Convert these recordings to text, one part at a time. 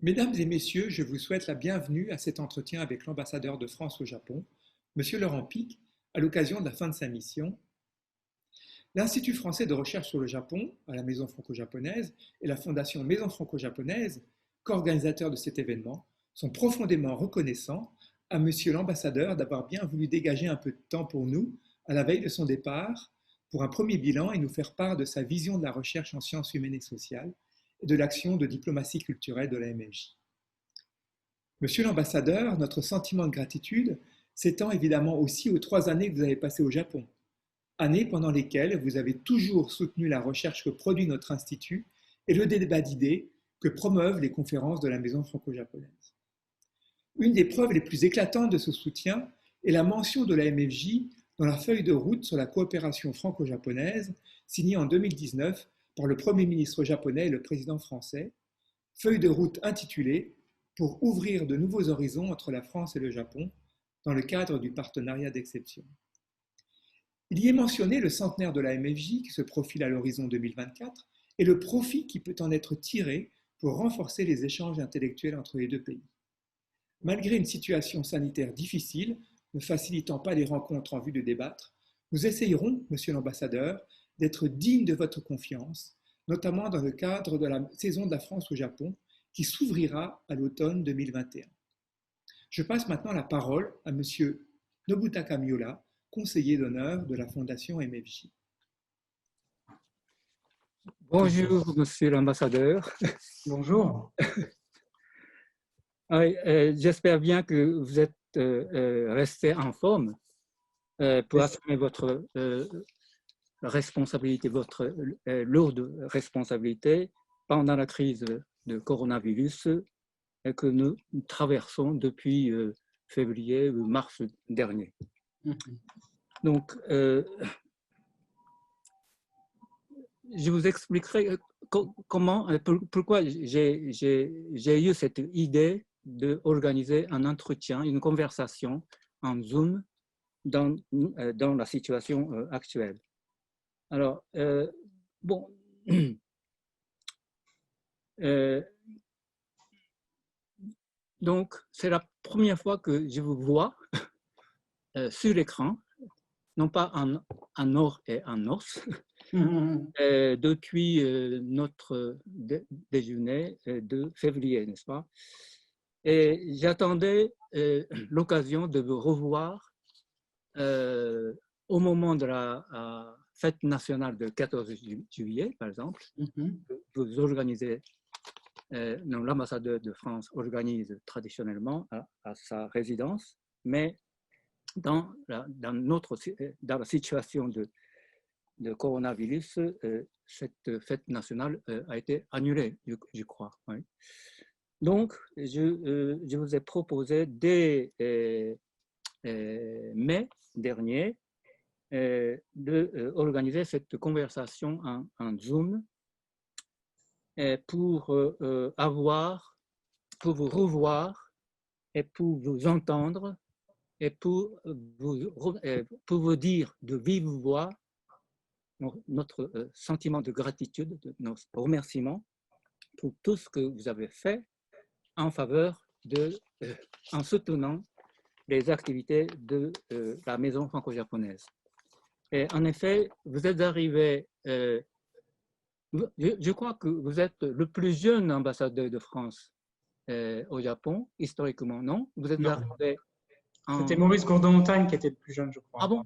Mesdames et messieurs, je vous souhaite la bienvenue à cet entretien avec l'ambassadeur de France au Japon, Monsieur Laurent Pic, à l'occasion de la fin de sa mission. L'Institut français de recherche sur le Japon, à la Maison franco-japonaise, et la Fondation Maison franco-japonaise, co-organisateurs de cet événement, sont profondément reconnaissants à Monsieur l'ambassadeur d'avoir bien voulu dégager un peu de temps pour nous, à la veille de son départ, pour un premier bilan et nous faire part de sa vision de la recherche en sciences humaines et sociales et de l'action de diplomatie culturelle de la MFJ. Monsieur l'ambassadeur, notre sentiment de gratitude s'étend évidemment aussi aux 3 années que vous avez passées au Japon, années pendant lesquelles vous avez toujours soutenu la recherche que produit notre institut et le débat d'idées que promeuvent les conférences de la Maison franco-japonaise. Une des preuves les plus éclatantes de ce soutien est la mention de la MFJ dans la feuille de route sur la coopération franco-japonaise signée en 2019 par le Premier ministre japonais et le président français, feuille de route intitulée pour ouvrir de nouveaux horizons entre la France et le Japon dans le cadre du partenariat d'exception. Il y est mentionné le centenaire de la MFJ qui se profile à l'horizon 2024 et le profit qui peut en être tiré pour renforcer les échanges intellectuels entre les deux pays. Malgré une situation sanitaire difficile, ne facilitant pas les rencontres en vue de débattre, nous essayerons, Monsieur l'ambassadeur, d'être dignes de votre confiance, notamment dans le cadre de la saison de la France au Japon, qui s'ouvrira à l'automne 2021. Je passe maintenant la parole à Monsieur Nobutaka Miura, conseiller d'honneur de la Fondation MFJ. Bonjour, Monsieur l'ambassadeur. Bonjour. J'espère bien que vous êtes resté en forme pour assumer votre responsabilité, votre lourde responsabilité pendant la crise de coronavirus que nous traversons depuis février ou mars dernier. Donc, je vous expliquerai pourquoi j'ai eu cette idée d'organiser un entretien, une conversation en Zoom dans la situation actuelle. Alors, bon, donc c'est la première fois que je vous vois sur l'écran, non pas en or et en os, depuis notre déjeuner de février, n'est-ce pas? Et j'attendais l'occasion de vous revoir au moment de la fête nationale du 14 juillet, par exemple. Vous organisez, l'ambassadeur de France organise traditionnellement à sa résidence, mais dans la situation de coronavirus, cette fête nationale a été annulée, je crois. Oui. Donc, je vous ai proposé dès mai dernier d'organiser cette conversation en Zoom pour vous revoir et pour vous entendre et pour vous dire de vive voix notre sentiment de gratitude, nos remerciements pour tout ce que vous avez fait en faveur en soutenant les activités de la Maison franco-japonaise. Et en effet, vous êtes arrivé, je crois que vous êtes le plus jeune ambassadeur de France au Japon, historiquement, non? Vous êtes arrivé C'était Maurice Gourdon-Montagne qui était le plus jeune, je crois. Ah bon?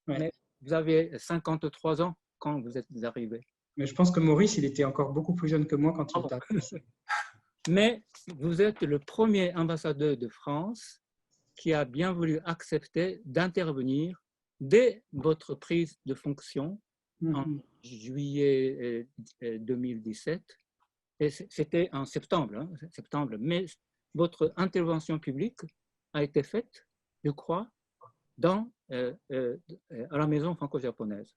Ouais. Mais vous avez 53 ans quand vous êtes arrivé. Mais je pense que Maurice, il était encore beaucoup plus jeune que moi quand il est arrivé. Mais vous êtes le premier ambassadeur de France qui a bien voulu accepter d'intervenir dès votre prise de fonction en juillet 2017. Et c'était en septembre, mais votre intervention publique a été faite, je crois, à la Maison franco-japonaise.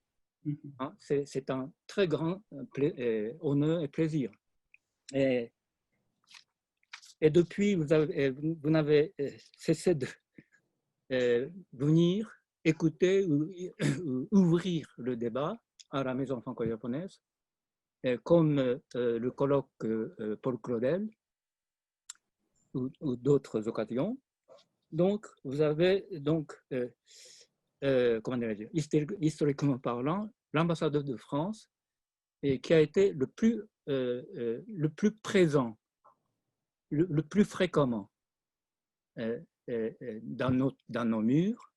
C'est un très grand honneur et plaisir. Et depuis, vous n'avez cessé de venir écouter ou ouvrir le débat à la Maison franco-japonaise, comme le colloque Paul Claudel, ou d'autres occasions. Donc, vous avez donc, comment dirais-je, historiquement parlant, l'ambassadeur de France qui a été le plus présent, le plus fréquemment dans nos murs.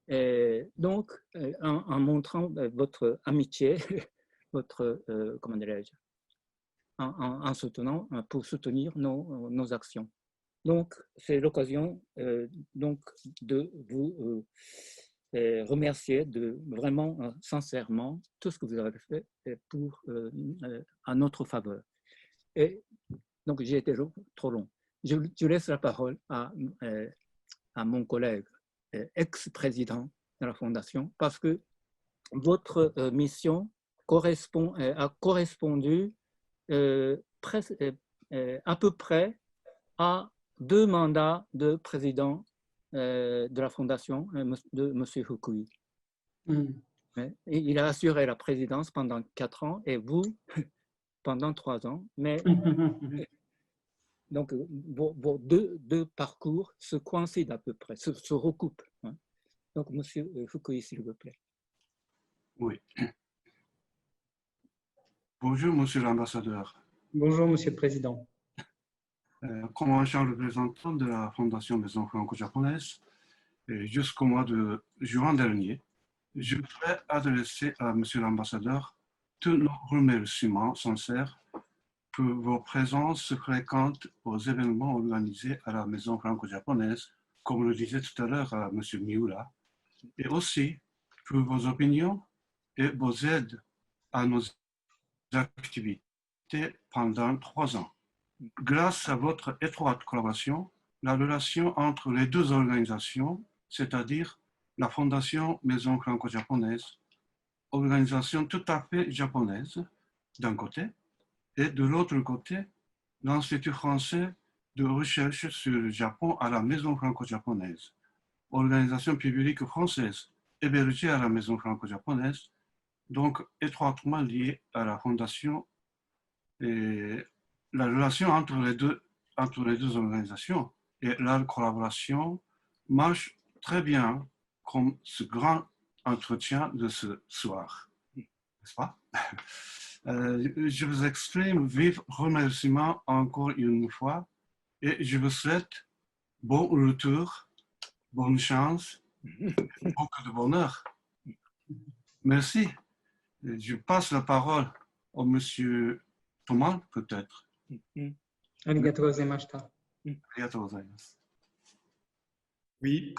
Et donc, en montrant votre amitié, votre, comment dirais-je, en soutenant, pour soutenir nos actions. Donc, c'est l'occasion donc de vous remercier vraiment sincèrement tout ce que vous avez fait à notre faveur. Et donc, j'ai été trop long. Je laisse la parole à mon collègue, ex-président de la Fondation, parce que votre mission a correspondu à peu près à 2 mandats de président de la Fondation de M. Fukui. Il a assuré la présidence pendant 4 ans et vous pendant 3 ans. Mais donc, vos deux parcours se coïncident à peu près, se recoupent. Donc, M. Fukui, s'il vous plaît. Oui. Bonjour, Monsieur l'ambassadeur. Bonjour, Monsieur le Président. Comme Jean, représentant de la Fondation Maison franco-japonaise, jusqu'au mois de juin dernier, je voudrais adresser à Monsieur l'ambassadeur tous nos remerciements sincères pour vos présences fréquentes aux événements organisés à la Maison franco-japonaise, comme le disait tout à l'heure Monsieur Miura, et aussi pour vos opinions et vos aides à nos activités pendant 3 ans. Grâce à votre étroite collaboration, la relation entre les 2 organisations, c'est-à-dire la Fondation Maison franco-japonaise, organisation tout à fait japonaise d'un côté, et de l'autre côté, l'Institut français de recherche sur le Japon à la Maison franco-japonaise, organisation publique française hébergée à la Maison franco-japonaise, donc étroitement liée à la Fondation. Et la relation entre les deux organisations et leur collaboration marche très bien comme ce grand entretien de ce soir, n'est-ce pas? Je vous exprime vif remerciements encore une fois et je vous souhaite bon retour, bonne chance, beaucoup de bonheur. Merci. Je passe la parole au monsieur Thomas, peut-être. Arigatou gozaimashita. Arigatou gozaimasu. Oui,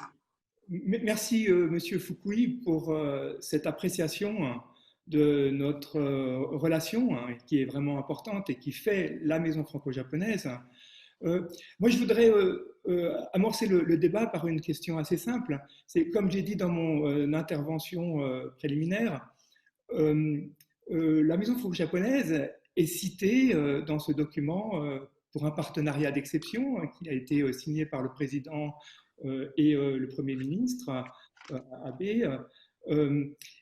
merci Monsieur Fukui pour cette appréciation de notre relation qui est vraiment importante et qui fait la Maison franco-japonaise. Moi, je voudrais amorcer le débat par une question assez simple. C'est comme j'ai dit dans mon intervention préliminaire, la Maison franco-japonaise est citée dans ce document pour un partenariat d'exception qui a été signé par le président et le Premier ministre Abe.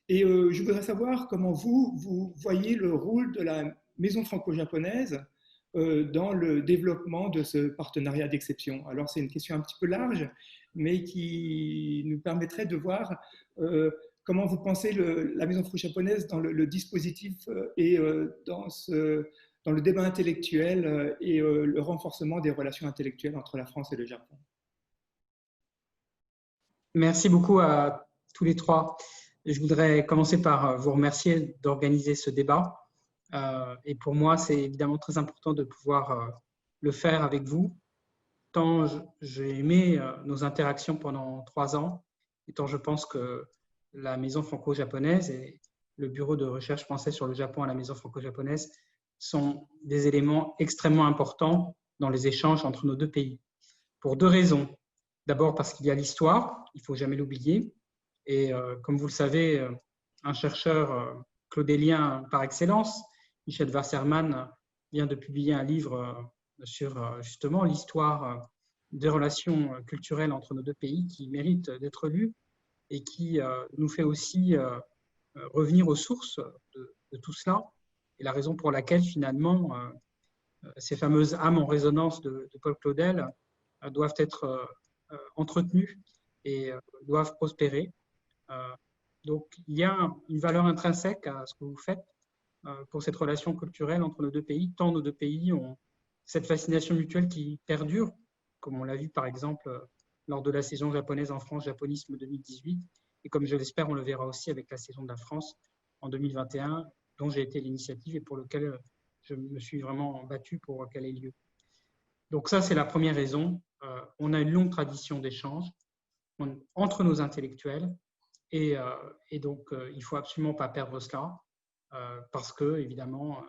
Et je voudrais savoir comment vous voyez le rôle de la Maison franco-japonaise dans le développement de ce partenariat d'exception. Alors c'est une question un petit peu large, mais qui nous permettrait de voir comment vous pensez la Maison franco-japonaise dans le dispositif et dans le débat intellectuel et le renforcement des relations intellectuelles entre la France et le Japon. Merci beaucoup à tous les 3. Je voudrais commencer par vous remercier d'organiser ce débat. Et pour moi, c'est évidemment très important de pouvoir le faire avec vous, tant j'ai aimé nos interactions pendant 3 ans, et tant je pense que la Maison franco-japonaise et le Bureau de recherche français sur le Japon à la Maison franco-japonaise sont des éléments extrêmement importants dans les échanges entre nos 2 pays. Pour 2 raisons. D'abord parce qu'il y a l'histoire, il ne faut jamais l'oublier. Et comme vous le savez, un chercheur claudélien par excellence, Michel Wasserman, vient de publier un livre sur justement l'histoire des relations culturelles entre nos 2 pays qui mérite d'être lu et qui nous fait aussi revenir aux sources de tout cela et la raison pour laquelle finalement ces fameuses âmes en résonance de Paul Claudel doivent être entretenues et doivent prospérer. Donc, il y a une valeur intrinsèque à ce que vous faites pour cette relation culturelle entre nos deux pays, tant nos deux pays ont cette fascination mutuelle qui perdure, comme on l'a vu par exemple lors de la saison japonaise en France, Japonisme 2018, et comme je l'espère, on le verra aussi avec la saison de la France en 2021, dont j'ai été l'initiative et pour lequel je me suis vraiment battu pour qu'elle ait lieu. Donc ça, c'est la première raison. On a une longue tradition d'échange entre nos intellectuels et donc il ne faut absolument pas perdre cela parce que, évidemment,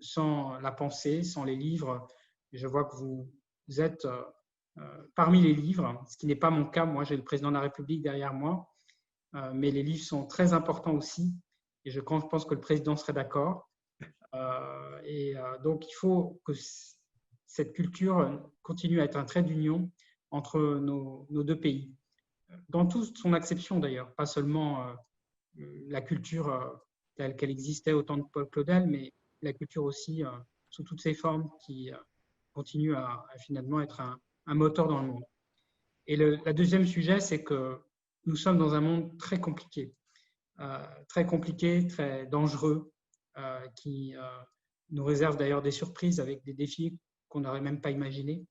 sans la pensée, sans les livres, je vois que vous êtes parmi les livres, ce qui n'est pas mon cas. Moi, j'ai le président de la République derrière moi, mais les livres sont très importants aussi et je pense que le président serait d'accord. Donc, il faut que cette culture continue à être un trait d'union entre nos deux pays, dans toute son acception d'ailleurs, pas seulement la culture telle qu'elle existait au temps de Paul Claudel, mais la culture aussi sous toutes ses formes qui continue à finalement être un moteur dans le monde. Et la deuxième sujet, c'est que nous sommes dans un monde très compliqué, très dangereux, qui nous réserve d'ailleurs des surprises avec des défis qu'on n'aurait même pas imaginés.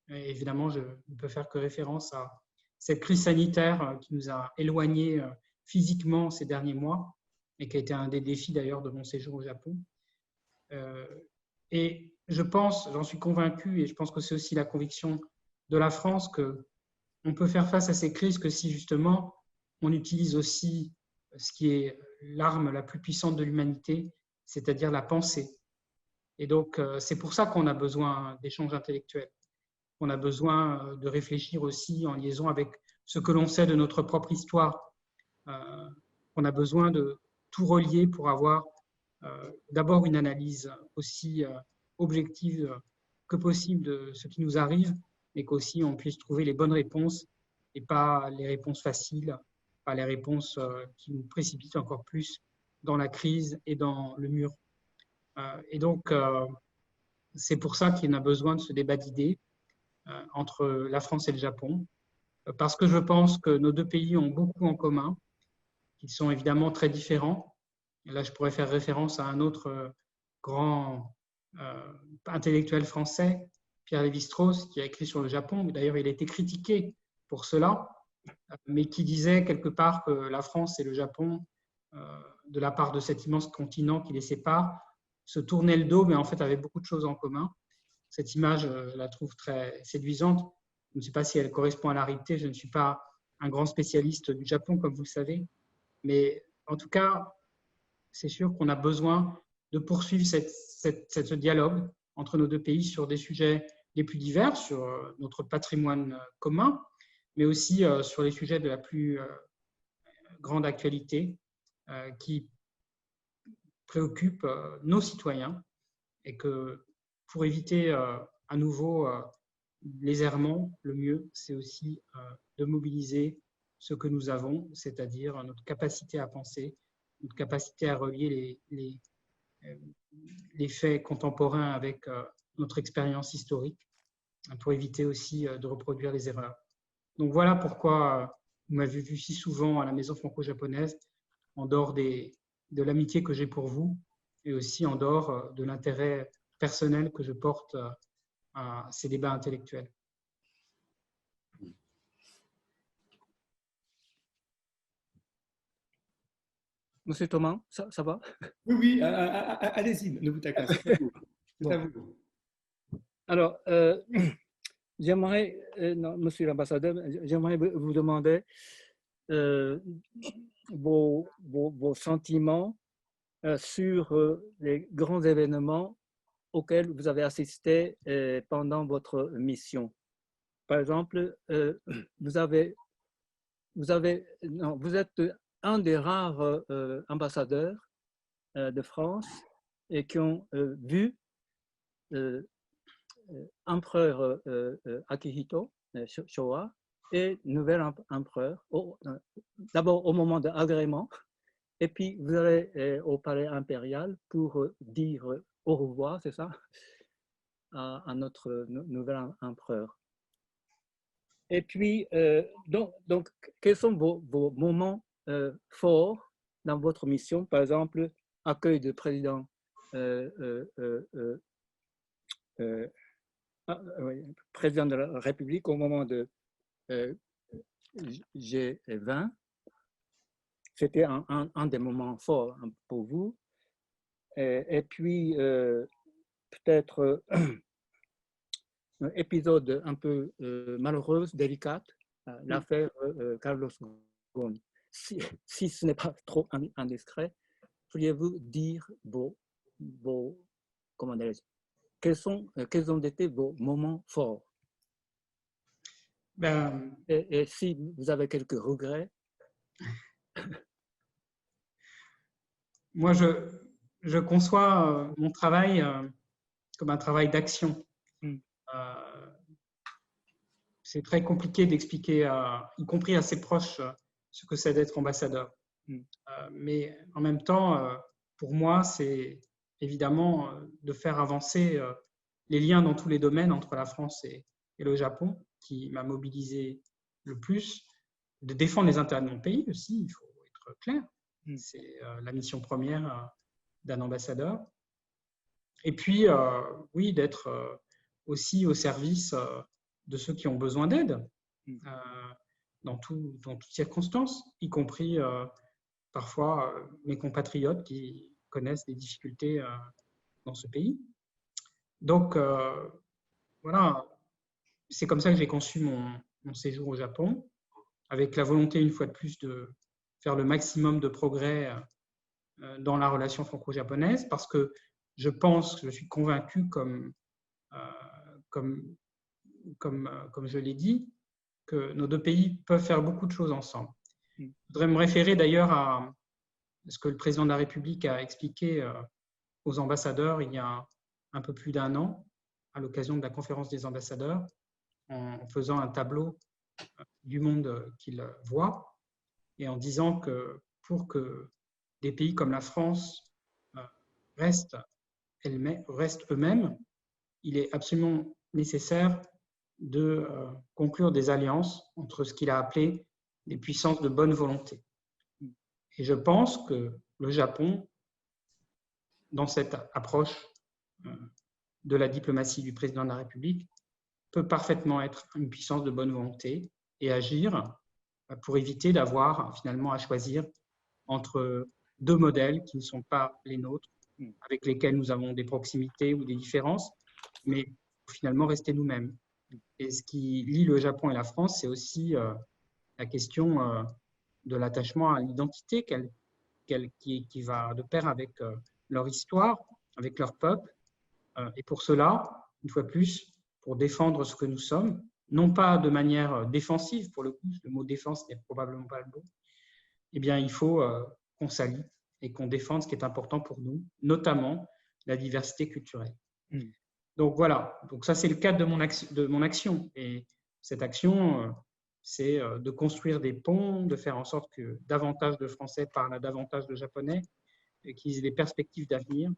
Et évidemment, je ne peux faire que référence à cette crise sanitaire qui nous a éloignés physiquement ces derniers mois et qui a été un des défis d'ailleurs de mon séjour au Japon. Et je pense, j'en suis convaincu, et je pense que c'est aussi la conviction de la France, qu'on peut faire face à ces crises que si justement on utilise aussi ce qui est l'arme la plus puissante de l'humanité, c'est-à-dire la pensée. Et donc, c'est pour ça qu'on a besoin d'échanges intellectuels. On a besoin de réfléchir aussi en liaison avec ce que l'on sait de notre propre histoire. On a besoin de tout relier pour avoir d'abord une analyse aussi objective que possible de ce qui nous arrive, mais qu'aussi on puisse trouver les bonnes réponses et pas les réponses faciles, pas les réponses qui nous précipitent encore plus dans la crise et dans le mur. Et donc, c'est pour ça qu'il y a besoin de ce débat d'idées entre la France et le Japon, parce que je pense que nos deux pays ont beaucoup en commun, qu'ils sont évidemment très différents. Et là, je pourrais faire référence à un autre grand intellectuel français, Pierre Lévi-Strauss, qui a écrit sur le Japon. D'ailleurs, il a été critiqué pour cela, mais qui disait quelque part que la France et le Japon, de la part de cet immense continent qui les sépare, se tournaient le dos, mais en fait avaient beaucoup de choses en commun. Cette image, je la trouve très séduisante. Je ne sais pas si elle correspond à la réalité. Je ne suis pas un grand spécialiste du Japon, comme vous le savez. Mais en tout cas, c'est sûr qu'on a besoin de poursuivre ce dialogue entre nos deux pays sur des sujets les plus divers, sur notre patrimoine commun, mais aussi sur les sujets de la plus grande actualité qui préoccupent nos citoyens et que pour éviter à nouveau les errements, le mieux, c'est aussi de mobiliser ce que nous avons, c'est-à-dire notre capacité à penser, notre capacité à relier les faits contemporains avec notre expérience historique pour éviter aussi de reproduire les erreurs. Donc voilà pourquoi vous m'avez vu si souvent à la Maison franco-japonaise, en dehors de l'amitié que j'ai pour vous et aussi en dehors de l'intérêt personnel que je porte à ces débats intellectuels. Monsieur Thomas, ça va? Oui, allez-y, ne vous tracassez pas. C'est à vous. Alors, j'aimerais, monsieur l'ambassadeur, j'aimerais vous demander vos sentiments sur les grands événements auxquels vous avez assisté pendant votre mission. Par exemple, vous êtes un des rares ambassadeurs de France et qui ont vu empereur Akihito, Showa, et nouvel empereur, d'abord au moment de l'agrément, et puis vous allez au palais impérial pour dire au revoir, c'est ça? à notre nouvel empereur. Et puis, donc, quels sont vos moments forts dans votre mission? Par exemple, accueil de président président de la République au moment de G20. C'était un des moments forts pour vous. Et puis, peut-être un épisode un peu malheureuse, délicate, l'affaire Carlos Ghosn. Si ce n'est pas trop indiscret, pourriez-vous dire comment dirais-je, quels ont été vos moments forts? Et si vous avez quelques regrets? Moi, je conçois mon travail comme un travail d'action. C'est très compliqué d'expliquer, y compris à ses proches, ce que c'est d'être ambassadeur. Mais en même temps, pour moi, c'est évidemment de faire avancer les liens dans tous les domaines entre la France et le Japon, qui m'a mobilisé le plus, de défendre les intérêts de mon pays aussi, il faut être clair. C'est la mission première d'un ambassadeur. Et puis, oui, d'être aussi au service de ceux qui ont besoin d'aide dans toutes circonstances, y compris parfois mes compatriotes qui connaissent des difficultés dans ce pays. Donc, voilà, c'est comme ça que j'ai conçu mon séjour au Japon, avec la volonté, une fois de plus, de faire le maximum de progrès dans la relation franco-japonaise, parce que je suis convaincu, comme je l'ai dit, que nos deux pays peuvent faire beaucoup de choses ensemble. Je voudrais me référer d'ailleurs à ce que le président de la République a expliqué aux ambassadeurs il y a un peu plus d'un an, à l'occasion de la conférence des ambassadeurs, en faisant un tableau du monde qu'il voit et en disant que pour que des pays comme la France restent eux-mêmes, il est absolument nécessaire de conclure des alliances entre ce qu'il a appelé des puissances de bonne volonté. Et je pense que le Japon, dans cette approche de la diplomatie du président de la République, peut parfaitement être une puissance de bonne volonté et agir pour éviter d'avoir finalement à choisir entre deux modèles qui ne sont pas les nôtres, avec lesquels nous avons des proximités ou des différences, mais finalement rester nous-mêmes. Et ce qui lie le Japon et la France, c'est aussi la question de l'attachement à l'identité qui va de pair avec leur histoire, avec leur peuple. Et pour cela, une fois de plus, pour défendre ce que nous sommes, non pas de manière défensive, pour le coup, le mot défense n'est probablement pas le mot, eh bien, il faut qu'on s'allie et qu'on défende ce qui est important pour nous, notamment la diversité culturelle. Donc voilà, donc ça c'est le cadre de mon action. Et cette action, c'est de construire des ponts, de faire en sorte que davantage de Français parlent à davantage de Japonais, et qu'ils aient des perspectives d'avenir,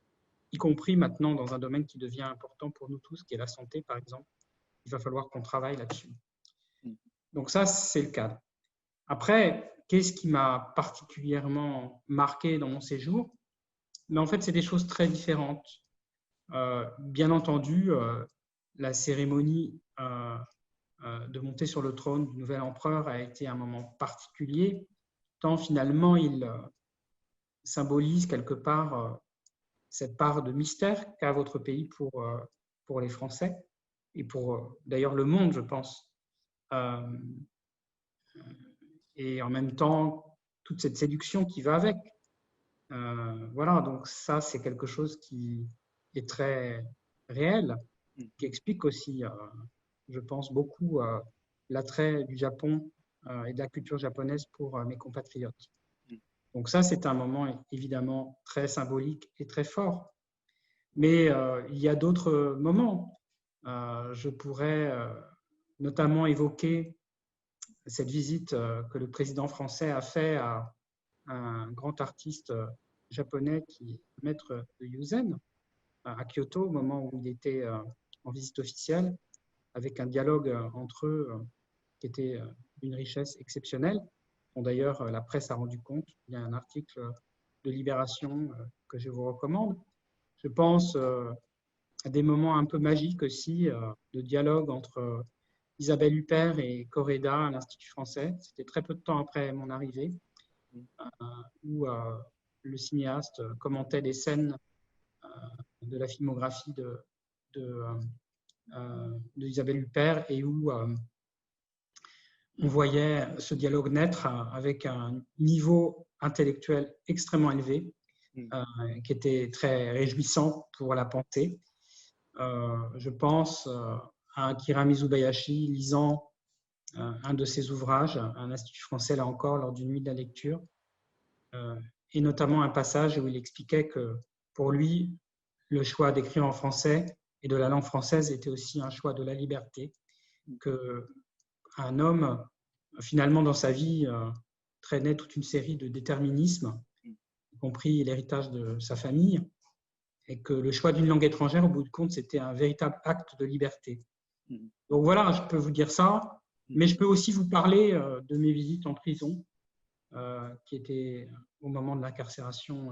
y compris maintenant dans un domaine qui devient important pour nous tous, qui est la santé par exemple. Il va falloir qu'on travaille là-dessus. Donc ça, c'est le cadre. Après, qu'est-ce qui m'a particulièrement marqué dans mon séjour? Mais en fait, c'est des choses très différentes. Bien entendu, la cérémonie de monter sur le trône du nouvel empereur a été un moment particulier, tant finalement il symbolise quelque part cette part de mystère qu'a votre pays pour les Français et pour d'ailleurs le monde, je pense. Et en même temps, toute cette séduction qui va avec. Voilà, donc ça, c'est quelque chose qui est très réel, qui explique aussi, je pense, beaucoup l'attrait du Japon et de la culture japonaise pour mes compatriotes. Donc ça, c'est un moment évidemment très symbolique et très fort. Mais il y a d'autres moments. Je pourrais notamment évoquer cette visite que le président français a fait à un grand artiste japonais qui est maître de Yuzen à Kyoto au moment où il était en visite officielle, avec un dialogue entre eux qui était d'une richesse exceptionnelle, dont d'ailleurs la presse a rendu compte. Il y a un article de Libération que je vous recommande. Je pense à des moments un peu magiques aussi, de dialogue entre Isabelle Huppert et Correda à l'Institut français. C'était très peu de temps après mon arrivée, où le cinéaste commentait des scènes de la filmographie d'Isabelle Huppert et où on voyait ce dialogue naître avec un niveau intellectuel extrêmement élevé, qui était très réjouissant pour la pensée. Je pense à Akira Mizubayashi lisant un de ses ouvrages, un institut français là encore, lors d'une nuit de la lecture, et notamment un passage où il expliquait que pour lui, le choix d'écrire en français et de la langue française était aussi un choix de la liberté, qu'un homme, finalement, dans sa vie, traînait toute une série de déterminismes, y compris l'héritage de sa famille, et que le choix d'une langue étrangère, au bout de compte, c'était un véritable acte de liberté. Donc voilà, je peux vous dire ça, mais je peux aussi vous parler de mes visites en prison, qui étaient au moment de l'incarcération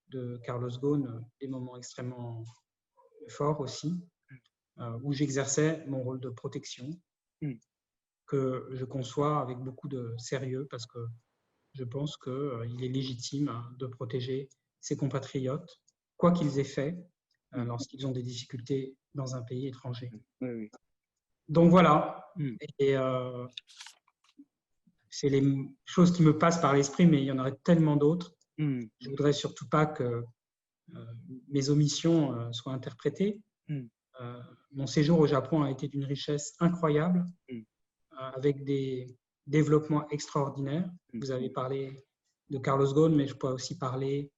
de Carlos Ghosn, des moments extrêmement forts aussi, où j'exerçais mon rôle de protection, que je conçois avec beaucoup de sérieux, parce que je pense qu'il est légitime de protéger ses compatriotes, quoi qu'ils aient fait, lorsqu'ils ont des difficultés dans un pays étranger. Oui. Donc voilà, et c'est les choses qui me passent par l'esprit, mais il y en aurait tellement d'autres. Je ne voudrais surtout pas que mes omissions soient interprétées. Mon séjour au Japon a été d'une richesse incroyable, avec des développements extraordinaires. Vous avez parlé de Carlos Ghosn, mais je pourrais aussi parler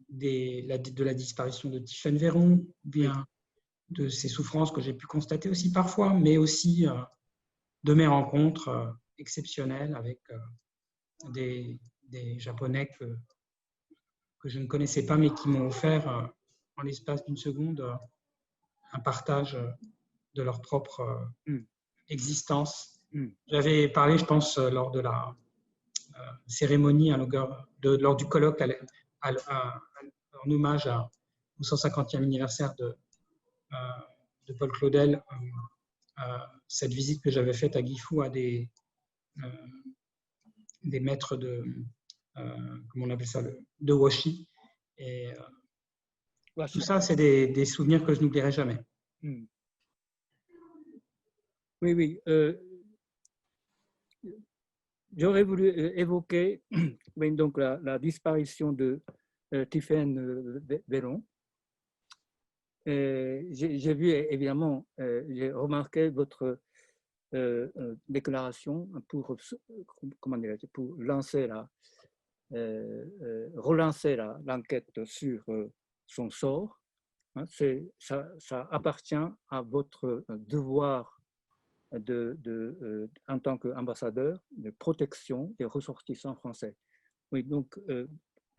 de la disparition de Tiphaine Véron, bien de ces souffrances que j'ai pu constater aussi parfois, mais aussi de mes rencontres exceptionnelles avec des Japonais que je ne connaissais pas, mais qui m'ont offert en l'espace d'une seconde un partage de leur propre existence. J'avais parlé, je pense, lors de la cérémonie, lors du colloque en hommage au 150e anniversaire de Paul Claudel, cette visite que j'avais faite à Gifu à des maîtres de, comment on appelle ça, de washi. Et tout ça, c'est des souvenirs que je n'oublierai jamais. Oui. J'aurais voulu évoquer donc la disparition de Tiphaine Véron. J'ai vu, évidemment, j'ai remarqué votre déclaration pour relancer l'enquête sur son sort. Ça appartient à votre devoir en tant qu'ambassadeur de protection des ressortissants français. Oui, donc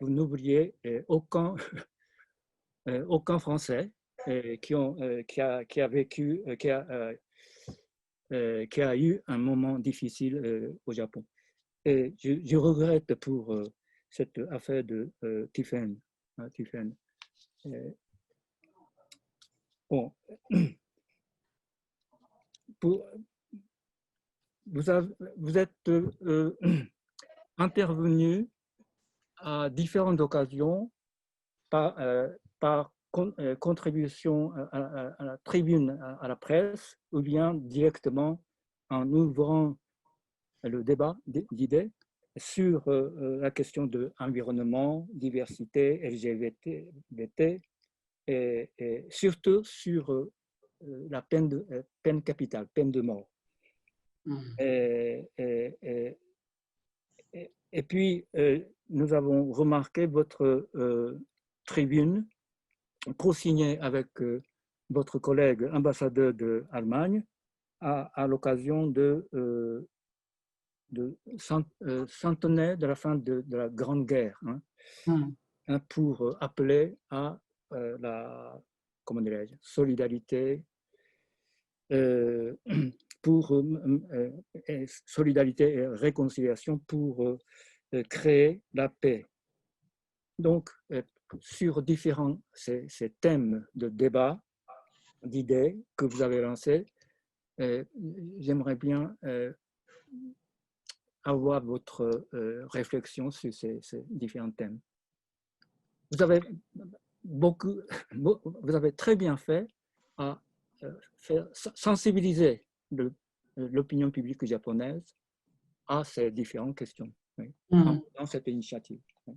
vous n'oubliez aucun Français qui a vécu, qui a eu un moment difficile au Japon. Et je regrette pour cette affaire de Tiphaine. Bon. Vous êtes intervenu à différentes occasions par contribution à la tribune, à la presse, ou bien directement en ouvrant le débat d'idées sur la question de l'environnement, diversité, LGBT, et surtout sur la peine capitale, peine de mort. Et puis, nous avons remarqué votre tribune co-signée avec votre collègue ambassadeur d'Allemagne à l'occasion de centenaire de la fin de la Grande Guerre, pour appeler à la solidarité pour solidarité et réconciliation pour créer la paix. Donc, sur différents ces thèmes de débat, d'idées que vous avez lancés, j'aimerais bien avoir votre réflexion sur ces différents thèmes. Vous avez vous avez très bien fait à faire sensibiliser l'opinion publique japonaise à ces différentes questions, oui, dans cette initiative. Oui.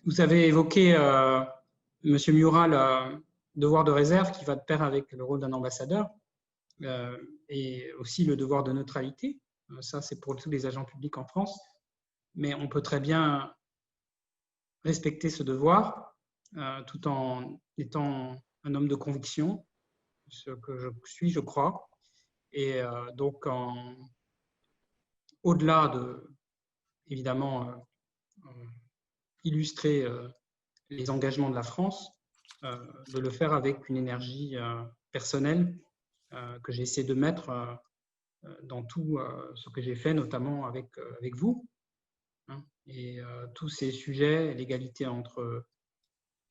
Vous avez évoqué, M. Miura, le devoir de réserve qui va de pair avec le rôle d'un ambassadeur et aussi le devoir de neutralité. Ça, c'est pour tous les agents publics en France. Mais on peut très bien respecter ce devoir tout en étant un homme de conviction, ce que je suis, je crois. Et donc, au-delà de, évidemment, illustrer les engagements de la France, de le faire avec une énergie personnelle que j'ai essayé de mettre dans tout ce que j'ai fait, notamment avec vous. Et tous ces sujets, l'égalité entre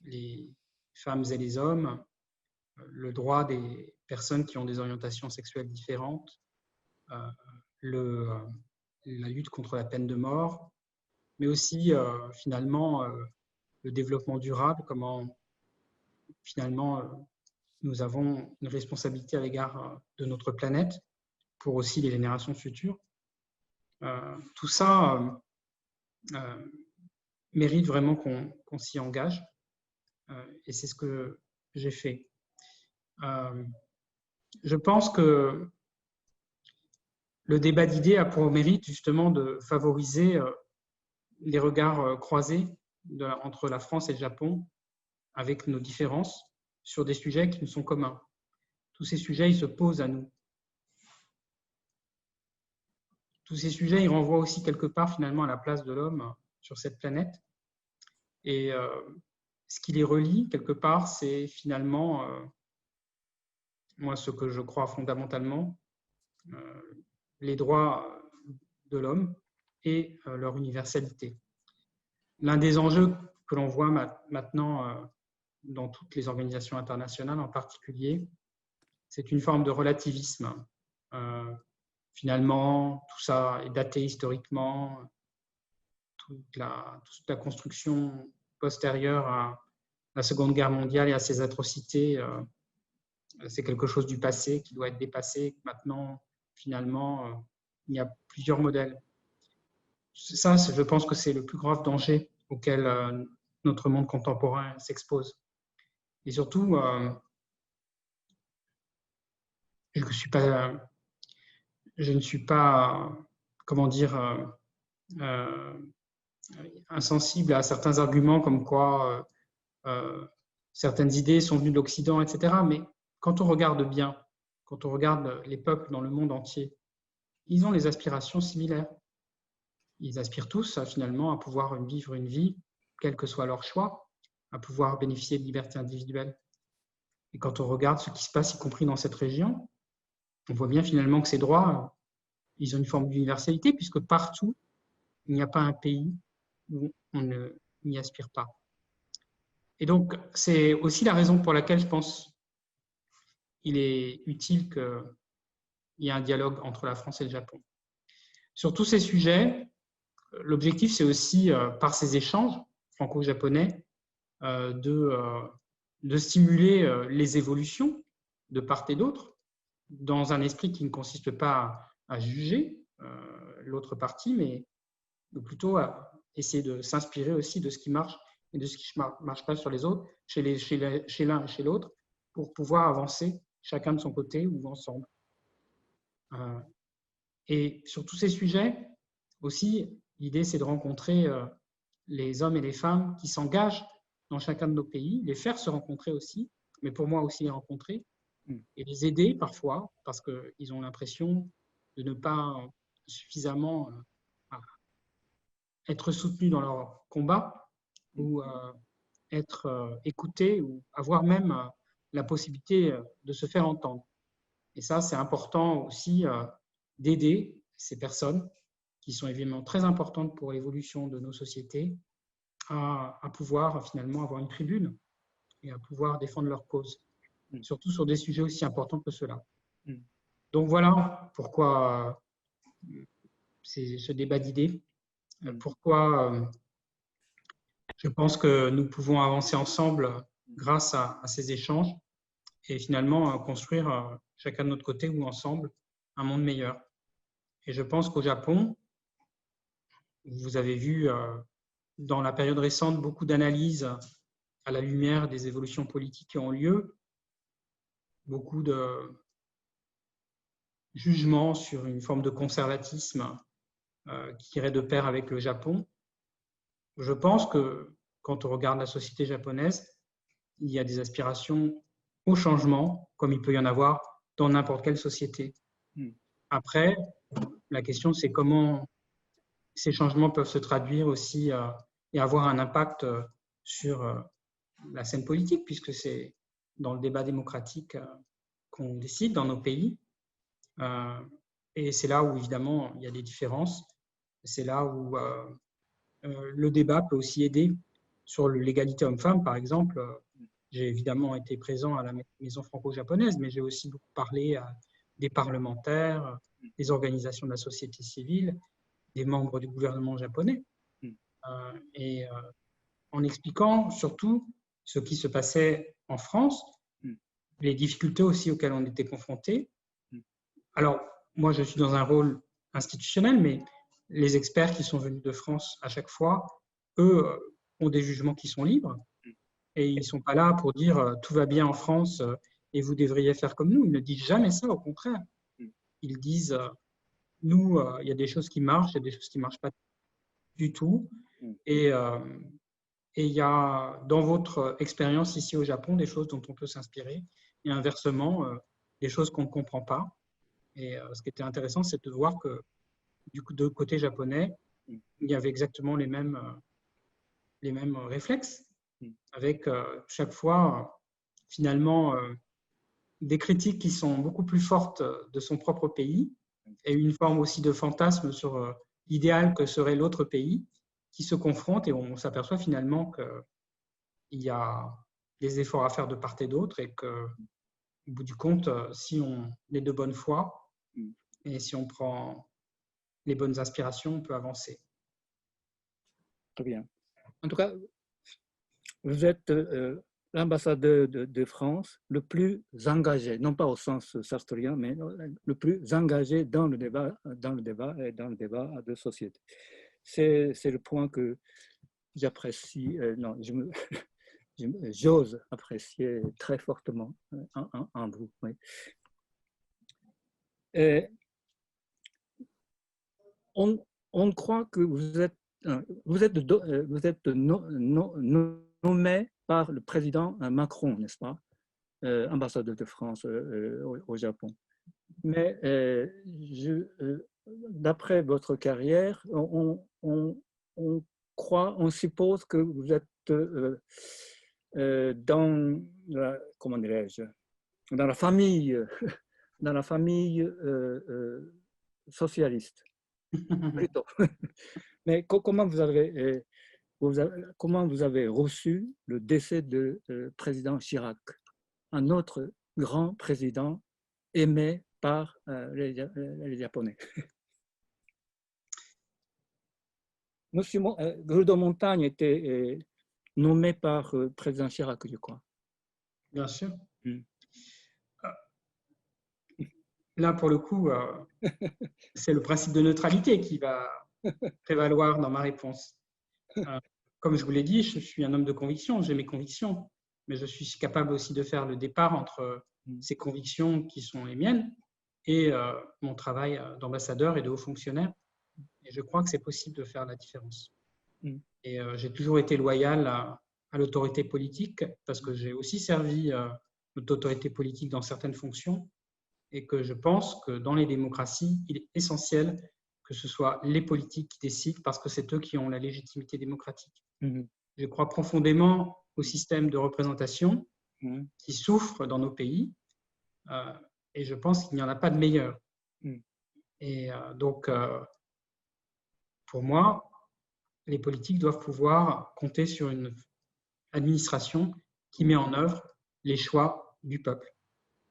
les femmes et les hommes, le droit des personnes qui ont des orientations sexuelles différentes, la lutte contre la peine de mort, mais aussi finalement le développement durable, comment finalement nous avons une responsabilité à l'égard de notre planète pour aussi les générations futures. Tout ça mérite vraiment qu'on s'y engage et c'est ce que j'ai fait. Je pense que le débat d'idées a pour mérite justement de favoriser les regards croisés entre la France et le Japon avec nos différences sur des sujets qui nous sont communs. Tous ces sujets, ils se posent à nous. Tous ces sujets, ils renvoient aussi quelque part finalement à la place de l'homme sur cette planète. Et ce qui les relie quelque part, c'est finalement, moi, ce que je crois fondamentalement, les droits de l'homme et leur universalité. L'un des enjeux que l'on voit maintenant dans toutes les organisations internationales en particulier, c'est une forme de relativisme. Finalement, tout ça est daté historiquement, toute la construction postérieure à la Seconde Guerre mondiale et à ses atrocités, c'est quelque chose du passé qui doit être dépassé. Maintenant, finalement, il y a plusieurs modèles. Ça, je pense que c'est le plus grave danger auquel notre monde contemporain s'expose. Et surtout, je ne suis pas, comment dire, insensible à certains arguments comme quoi certaines idées sont venues de l'Occident, etc. Mais quand on regarde bien, quand on regarde les peuples dans le monde entier, ils ont des aspirations similaires. Ils aspirent tous finalement à pouvoir vivre une vie, quel que soit leur choix, à pouvoir bénéficier de liberté individuelle. Et quand on regarde ce qui se passe, y compris dans cette région, on voit bien finalement que ces droits, ils ont une forme d'universalité, puisque partout, il n'y a pas un pays où on n'y aspire pas. Et donc, c'est aussi la raison pour laquelle je pense qu'il est utile qu'il y ait un dialogue entre la France et le Japon. Sur tous ces sujets, l'objectif, c'est aussi, par ces échanges franco-japonais, de stimuler les évolutions de part et d'autre, dans un esprit qui ne consiste pas à juger l'autre partie, mais plutôt à essayer de s'inspirer aussi de ce qui marche et de ce qui ne marche pas sur les autres, chez l'un et chez l'autre, pour pouvoir avancer chacun de son côté ou ensemble. Et sur tous ces sujets, aussi, l'idée, c'est de rencontrer les hommes et les femmes qui s'engagent dans chacun de nos pays, les faire se rencontrer aussi, mais pour moi aussi les rencontrer, et les aider parfois, parce qu'ils ont l'impression de ne pas suffisamment être soutenus dans leur combat, ou être écoutés, ou avoir même la possibilité de se faire entendre. Et ça, c'est important aussi d'aider ces personnes qui sont évidemment très importantes pour l'évolution de nos sociétés à pouvoir finalement avoir une tribune et à pouvoir défendre leur cause, surtout sur des sujets aussi importants que ceux-là. Donc voilà pourquoi c'est ce débat d'idées, pourquoi je pense que nous pouvons avancer ensemble grâce à ces échanges et finalement construire chacun de notre côté ou ensemble un monde meilleur. Et je pense qu'au Japon, vous avez vu dans la période récente beaucoup d'analyses à la lumière des évolutions politiques qui ont lieu, beaucoup de jugements sur une forme de conservatisme qui irait de pair avec le Japon. Je pense que quand on regarde la société japonaise, il y a des aspirations au changement, comme il peut y en avoir dans n'importe quelle société. Après, la question, c'est comment ces changements peuvent se traduire aussi et avoir un impact sur la scène politique, puisque c'est dans le débat démocratique qu'on décide dans nos pays. Et c'est là où, évidemment, il y a des différences. C'est là où le débat peut aussi aider sur l'égalité homme-femme, par exemple. J'ai évidemment été présent à la maison franco-japonaise, mais j'ai aussi beaucoup parlé à des parlementaires, des organisations de la société civile, des membres du gouvernement japonais, en expliquant surtout ce qui se passait en France, les difficultés aussi auxquelles on était confrontés. Alors, moi, je suis dans un rôle institutionnel, mais les experts qui sont venus de France à chaque fois, eux, ont des jugements qui sont libres et ils ne sont pas là pour dire tout va bien en France et vous devriez faire comme nous. Ils ne disent jamais ça, au contraire. Ils disent nous, il y a des choses qui marchent, il y a des choses qui ne marchent pas du tout. Et il y a dans votre expérience ici au Japon des choses dont on peut s'inspirer et inversement des choses qu'on ne comprend pas. Et ce qui était intéressant, c'est de voir que du côté japonais, il y avait exactement les mêmes réflexes, avec chaque fois finalement des critiques qui sont beaucoup plus fortes de son propre pays et une forme aussi de fantasme sur l'idéal que serait l'autre pays qui se confrontent et on s'aperçoit finalement qu'il y a des efforts à faire de part et d'autre et qu'au bout du compte, si on est de bonne foi et si on prend les bonnes inspirations, on peut avancer. Très bien. En tout cas, vous êtes l'ambassadeur de France le plus engagé, non pas au sens sartrien, mais le plus engagé dans le débat et dans le débat de société. C'est le point que j'apprécie, j'ose apprécier très fortement en vous. Oui. Et on croit que vous êtes nommé par le président Macron, n'est-ce pas, ambassadeur de France au Japon. Mais d'après votre carrière, on suppose que vous êtes dans la famille socialiste. Plutôt. Mais comment vous avez reçu le décès de président Chirac, un autre grand président aimé par les Japonais? Monsieur Grudo Montagne était nommé par le président Chirac, je crois. Bien sûr. Là, pour le coup, c'est le principe de neutralité qui va prévaloir dans ma réponse. Comme je vous l'ai dit, je suis un homme de conviction, j'ai mes convictions, mais je suis capable aussi de faire le départ entre ces convictions qui sont les miennes et mon travail d'ambassadeur et de haut fonctionnaire. Et je crois que c'est possible de faire la différence. Et j'ai toujours été loyal à l'autorité politique parce que j'ai aussi servi l'autorité politique dans certaines fonctions. Et que je pense que dans les démocraties, il est essentiel que ce soit les politiques qui décident parce que c'est eux qui ont la légitimité démocratique. Je crois profondément au système de représentation qui souffrent dans nos pays. Et je pense qu'il n'y en a pas de meilleur. Et donc, pour moi, les politiques doivent pouvoir compter sur une administration qui met en œuvre les choix du peuple.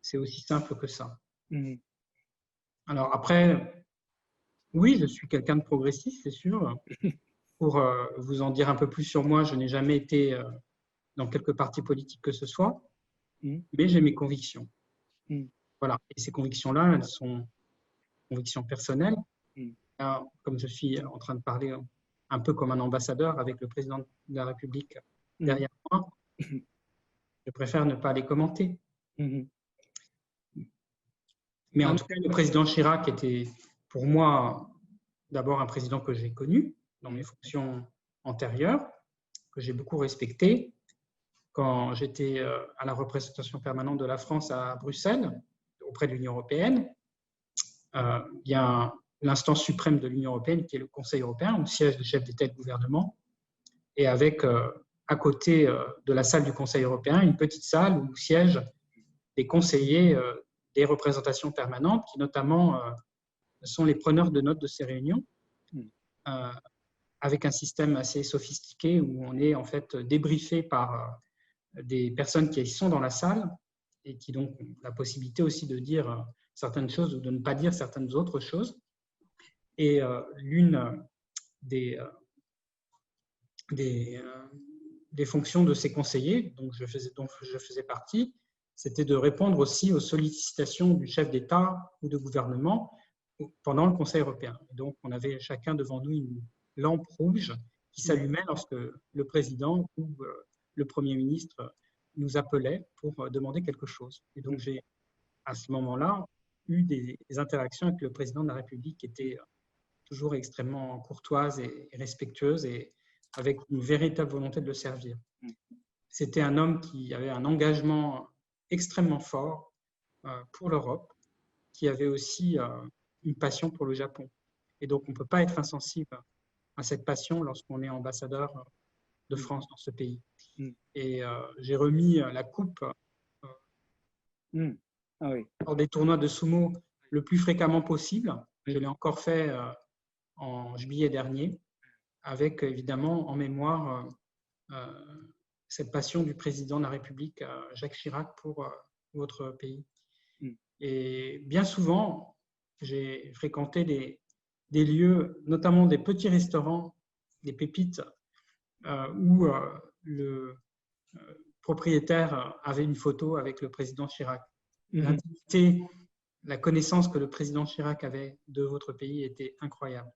C'est aussi simple que ça. Alors après, oui, je suis quelqu'un de progressiste, c'est sûr. Pour vous en dire un peu plus sur moi, je n'ai jamais été dans quelque parti politique que ce soit, mais j'ai mes convictions. Voilà. Et ces convictions-là, elles sont convictions personnelles. Alors, comme je suis en train de parler un peu comme un ambassadeur avec le président de la République derrière moi, je préfère ne pas les commenter. Mais en tout cas, le président Chirac était pour moi d'abord un président que j'ai connu dans mes fonctions antérieures, que j'ai beaucoup respecté. Quand j'étais à la représentation permanente de la France à Bruxelles, auprès de l'Union européenne, il y a l'instance suprême de l'Union européenne qui est le Conseil européen, où siègent les chefs d'État et de gouvernement, et avec à côté de la salle du Conseil européen, une petite salle où siègent des conseillers des représentations permanentes, qui notamment sont les preneurs de notes de ces réunions, avec un système assez sophistiqué où on est en fait débriefé par des personnes qui sont dans la salle et qui donc ont la possibilité aussi de dire certaines choses ou de ne pas dire certaines autres choses. Et l'une des fonctions de ces conseillers, dont je faisais partie, c'était de répondre aussi aux sollicitations du chef d'État ou de gouvernement pendant le Conseil européen. Et donc, on avait chacun devant nous une lampe rouge qui s'allumait lorsque le président ou le Premier ministre nous appelait pour demander quelque chose. Et donc, j'ai, à ce moment-là, eu des interactions avec le président de la République qui étaient toujours extrêmement courtoises et respectueuses et avec une véritable volonté de le servir. C'était un homme qui avait un engagement extrêmement fort pour l'Europe, qui avait aussi une passion pour le Japon. Et donc, on ne peut pas être insensible à cette passion lorsqu'on est ambassadeur de France dans ce pays. Et j'ai remis la coupe lors des tournois de sumo le plus fréquemment possible. Je l'ai encore fait en juillet dernier, avec évidemment en mémoire cette passion du président de la République, Jacques Chirac, pour votre pays. Et bien souvent, j'ai fréquenté des lieux, notamment des petits restaurants, des pépites, où le propriétaire avait une photo avec le président Chirac. L'intimité, la connaissance que le président Chirac avait de votre pays était incroyable.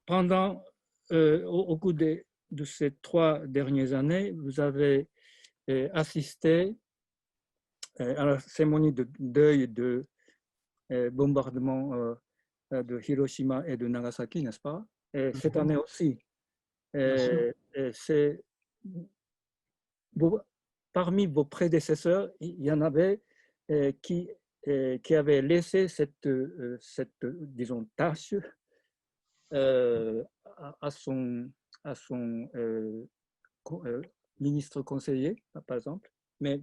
Pendant, au cours de ces 3 dernières années, vous avez assisté à la cérémonie de deuil de bombardement de Hiroshima et de Nagasaki, n'est-ce pas? Et cette année aussi. Parmi vos prédécesseurs, il y en avait qui avaient laissé cette disons, tâche à son ministre conseiller, par exemple, mais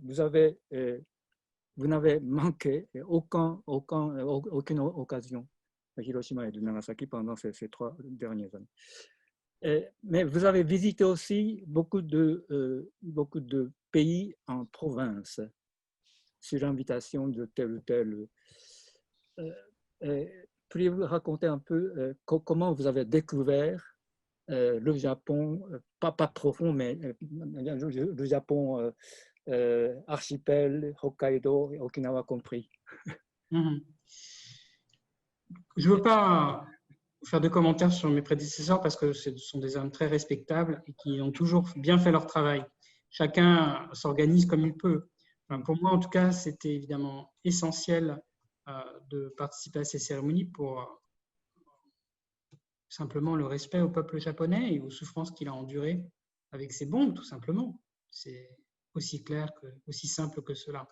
vous n'avez manqué aucune occasion de Hiroshima et de Nagasaki pendant ces 3 dernières années. Mais vous avez visité aussi beaucoup de pays en province, sur l'invitation de tel ou tel. Pourriez-vous raconter un peu comment vous avez découvert le Japon, pas profond, mais le Japon archipel, Hokkaido et Okinawa compris? Je ne veux pas faire de commentaires sur mes prédécesseurs parce que ce sont des hommes très respectables et qui ont toujours bien fait leur travail. Chacun s'organise comme il peut. Enfin, pour moi, en tout cas, c'était évidemment essentiel de participer à ces cérémonies pour simplement le respect au peuple japonais et aux souffrances qu'il a endurées avec ses bombes, tout simplement. C'est aussi clair, aussi simple que cela.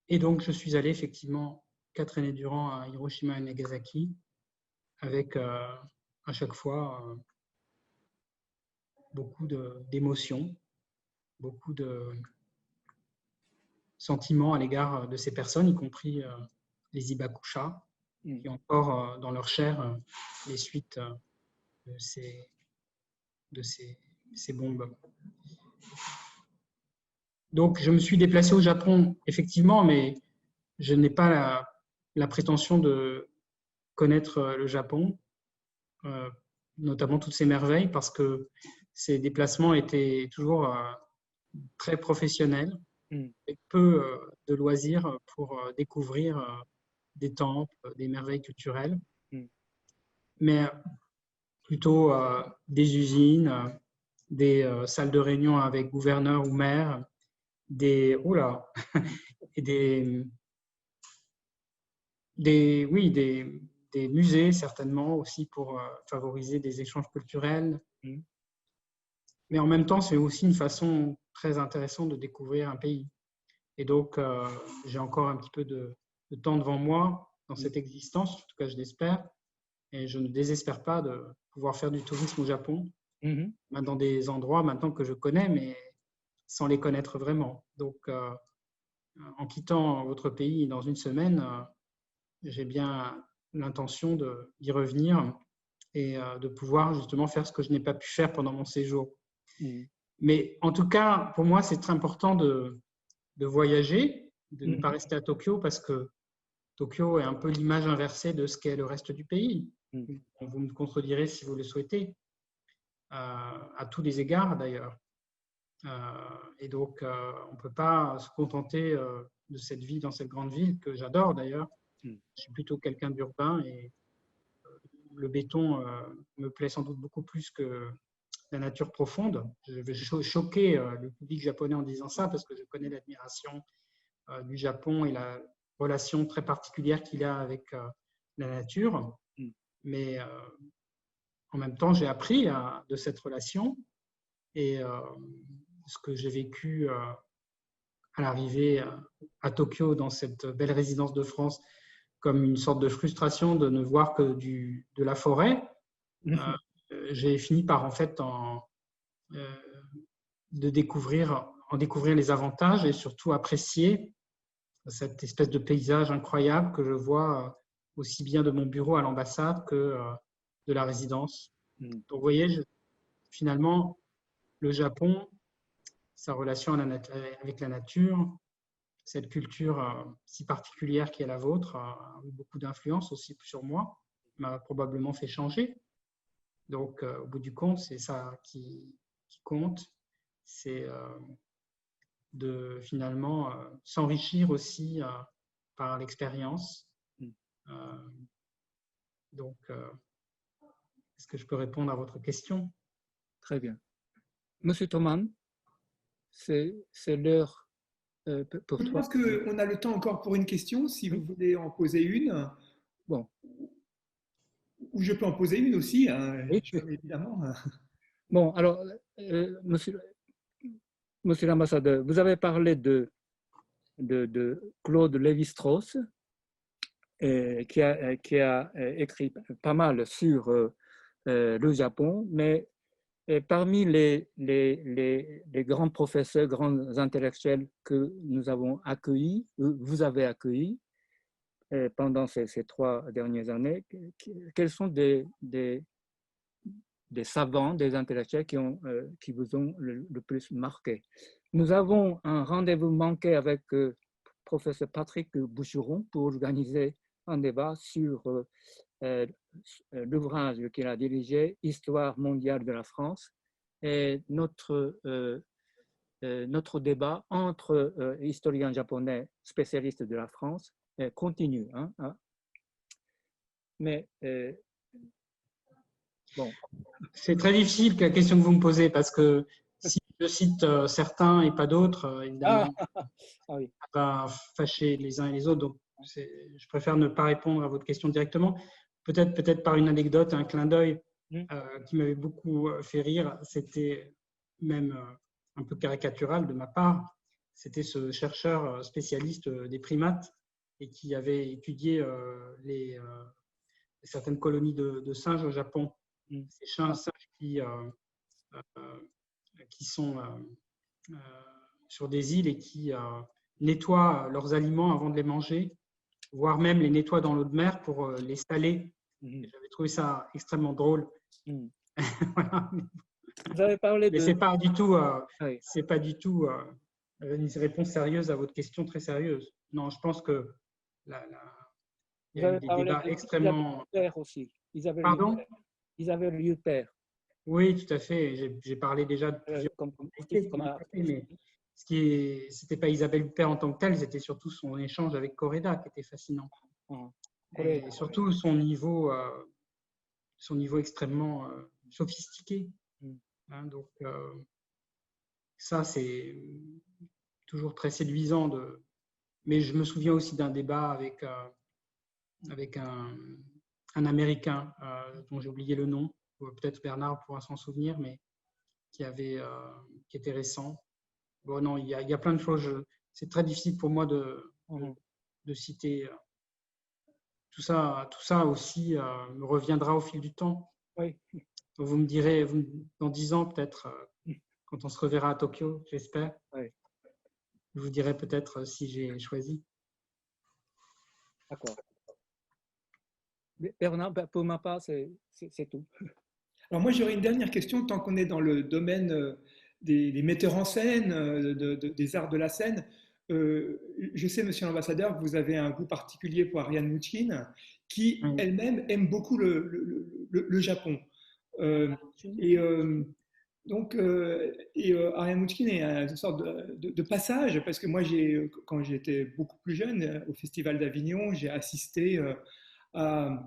Et donc, je suis allé effectivement 4 années durant à Hiroshima et Nagasaki avec à chaque fois beaucoup d'émotions, beaucoup de sentiments à l'égard de ces personnes, y compris les Hibakusha, qui ont encore dans leur chair les suites de ces bombes. Donc, je me suis déplacé au Japon, effectivement, mais je n'ai pas la prétention de connaître le Japon, notamment toutes ses merveilles, parce que ces déplacements étaient toujours très professionnels, et peu de loisirs pour découvrir des temples, des merveilles culturelles, mais plutôt des usines, des salles de réunion avec gouverneurs ou maires, des musées certainement aussi pour favoriser des échanges culturels. Mais en même temps, c'est aussi une façon très intéressante de découvrir un pays. Et donc, j'ai encore un petit peu de temps devant moi dans cette existence, en tout cas je l'espère, et je ne désespère pas de pouvoir faire du tourisme au Japon, dans des endroits maintenant que je connais, mais sans les connaître vraiment. Donc, en quittant votre pays dans une semaine, j'ai bien l'intention d'y revenir et de pouvoir justement faire ce que je n'ai pas pu faire pendant mon séjour. Mais en tout cas, pour moi, c'est très important de voyager, de ne pas rester à Tokyo, parce que Tokyo est un peu l'image inversée de ce qu'est le reste du pays. Vous me contredirez si vous le souhaitez, à tous les égards d'ailleurs. Et donc, on ne peut pas se contenter de cette vie dans cette grande ville que j'adore d'ailleurs. Je suis plutôt quelqu'un d'urbain et le béton me plaît sans doute beaucoup plus que la nature profonde. Je vais choquer le public japonais en disant ça parce que je connais l'admiration du Japon et la relation très particulière qu'il a avec la nature. Mais en même temps, j'ai appris de cette relation et ce que j'ai vécu à l'arrivée à Tokyo dans cette belle résidence de France comme une sorte de frustration de ne voir que de la forêt. J'ai fini par en fait en découvrir les avantages et surtout apprécier cette espèce de paysage incroyable que je vois aussi bien de mon bureau à l'ambassade que de la résidence. Donc vous voyez, finalement, le Japon, sa relation avec la nature, cette culture si particulière qui est la vôtre, a eu beaucoup d'influence aussi sur moi, m'a probablement fait changer. Donc, au bout du compte, c'est ça qui compte, c'est de finalement s'enrichir aussi par l'expérience. Donc, est-ce que je peux répondre à votre question? Très bien. Monsieur Thoman, c'est l'heure pour toi. Je pense qu'on a le temps encore pour une question, si vous voulez en poser une. Bon. Ou je peux en poser une aussi, Oui. évidemment. Bon, alors, monsieur l'ambassadeur, vous avez parlé de Claude Lévi-Strauss, qui a écrit pas mal sur le Japon, mais parmi les grands professeurs, grands intellectuels que nous avons accueillis, vous avez accueillis pendant ces 3 dernières années, quels sont des savants, des intellectuels qui vous ont le plus marqué? Nous avons un rendez-vous manqué avec professeur Patrick Boucheron pour organiser un débat sur l'ouvrage qu'il a dirigé, Histoire mondiale de la France, et notre débat entre historiens japonais spécialistes de la France continue. Mais bon. C'est très difficile la question que vous me posez parce que si je cite certains et pas d'autres, évidemment, oui. ça va fâcher les uns et les autres. Donc, je préfère ne pas répondre à votre question directement. Peut-être par une anecdote, un clin d'œil qui m'avait beaucoup fait rire. C'était même un peu caricatural de ma part. C'était ce chercheur spécialiste des primates et qui avait étudié certaines colonies de singes au Japon. Ces singes qui qui sont sur des îles et qui nettoient leurs aliments avant de les manger, voire même les nettoient dans l'eau de mer pour les saler. J'avais trouvé ça extrêmement drôle. Voilà. Vous avez parlé Mais de… c'est pas du tout, Oui. c'est pas du tout une réponse sérieuse à votre question, très sérieuse. Non, je pense que il Vous y a eu avez des parlé débats extrêmement… d'Isabelle Huppert aussi. Pardon? Isabelle Huppert. Oui, tout à fait. J'ai parlé déjà de plusieurs… Mais c'était pas Isabelle Huppert en tant que telle, c'était surtout son échange avec Correda qui était fascinant. Et surtout son niveau extrêmement sophistiqué. Hein, donc, ça, c'est toujours très séduisant. Mais je me souviens aussi d'un débat avec un Américain dont j'ai oublié le nom. Peut-être Bernard pourra s'en souvenir, mais qui était récent. Bon, non, il y a plein de choses. C'est très difficile pour moi de citer. Tout ça aussi me reviendra au fil du temps. Oui. Donc vous me direz, dans 10 ans peut-être, quand on se reverra à Tokyo, j'espère, oui. Je vous dirai peut-être si j'ai choisi. D'accord. Bernard, pour ma part, c'est tout. Alors moi, j'aurais une dernière question, tant qu'on est dans le domaine des metteurs en scène, des arts de la scène. Je sais, monsieur l'ambassadeur, que vous avez un goût particulier pour Ariane Mnouchkine, qui elle-même aime beaucoup le Japon. Ariane Mnouchkine est une sorte de passage, parce que moi, quand j'étais beaucoup plus jeune, au Festival d'Avignon, j'ai assisté à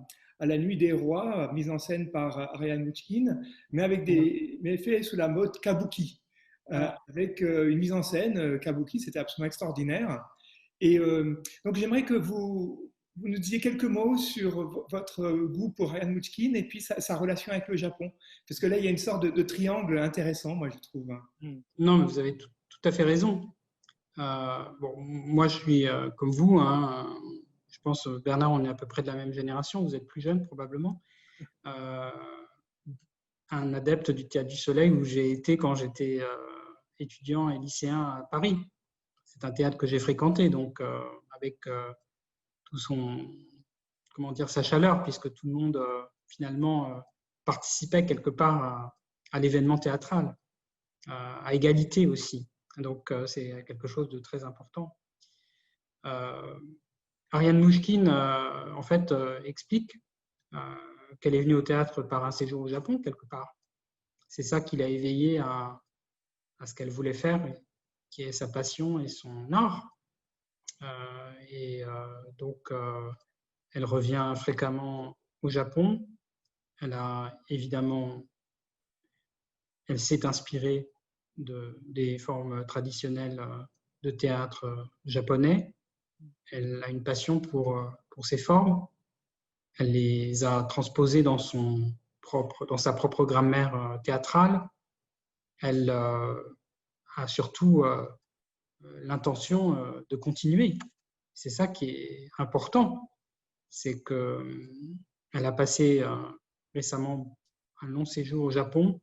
la Nuit des Rois, mise en scène par Ariane Mnouchkine, mais fait sous la mode kabuki, avec une mise en scène kabuki, c'était absolument extraordinaire. Et donc j'aimerais que vous nous disiez quelques mots sur votre goût pour Ariane Mnouchkine et puis sa relation avec le Japon, parce que là il y a une sorte de triangle intéressant, moi je trouve. Non, mais vous avez tout à fait raison. Moi je suis comme vous, hein, je pense, Bernard, on est à peu près de la même génération, vous êtes plus jeune probablement. Un adepte du Théâtre du Soleil où j'ai été quand j'étais étudiant et lycéen à Paris. C'est un théâtre que j'ai fréquenté, donc avec tout sa chaleur, puisque tout le monde finalement participait quelque part à l'événement théâtral, à égalité aussi. Donc c'est quelque chose de très important. Ariane Mnouchkine, en fait, explique qu'elle est venue au théâtre par un séjour au Japon, quelque part. C'est ça qui l'a éveillée à ce qu'elle voulait faire, qui est sa passion et son art. Donc, elle revient fréquemment au Japon. Elle s'est inspirée des formes traditionnelles de théâtre japonais. Elle a une passion pour ces formes. Elle les a transposées dans sa propre grammaire théâtrale. Elle a surtout l'intention de continuer. C'est ça qui est important. C'est qu'elle a passé récemment un long séjour au Japon,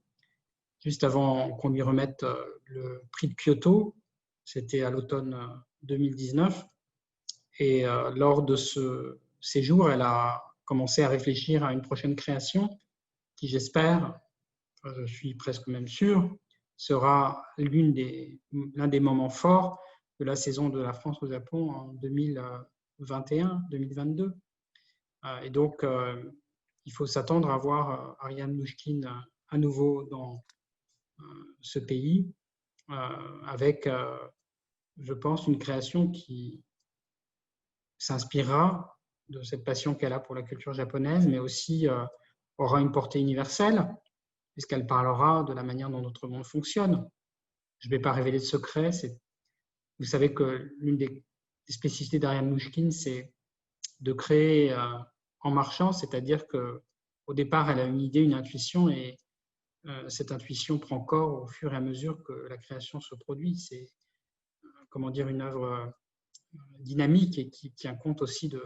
juste avant qu'on lui remette le prix de Kyoto. C'était à l'automne 2019. Et lors de ce séjour, elle a commencé à réfléchir à une prochaine création qui, j'espère, je suis presque même sûr, sera l'un des moments forts de la saison de la France au Japon en 2021-2022. Et donc, il faut s'attendre à voir Ariane Mnouchkine à nouveau dans ce pays, avec, je pense, une création qui s'inspirera de cette passion qu'elle a pour la culture japonaise, mais aussi aura une portée universelle, puisqu'elle parlera de la manière dont notre monde fonctionne. Je ne vais pas révéler de secret. Vous savez que l'une des spécificités d'Ariane Mnouchkine, c'est de créer en marchant, c'est-à-dire qu'au départ, elle a une idée, une intuition, et cette intuition prend corps au fur et à mesure que la création se produit. C'est, une œuvre dynamique et qui tient compte aussi de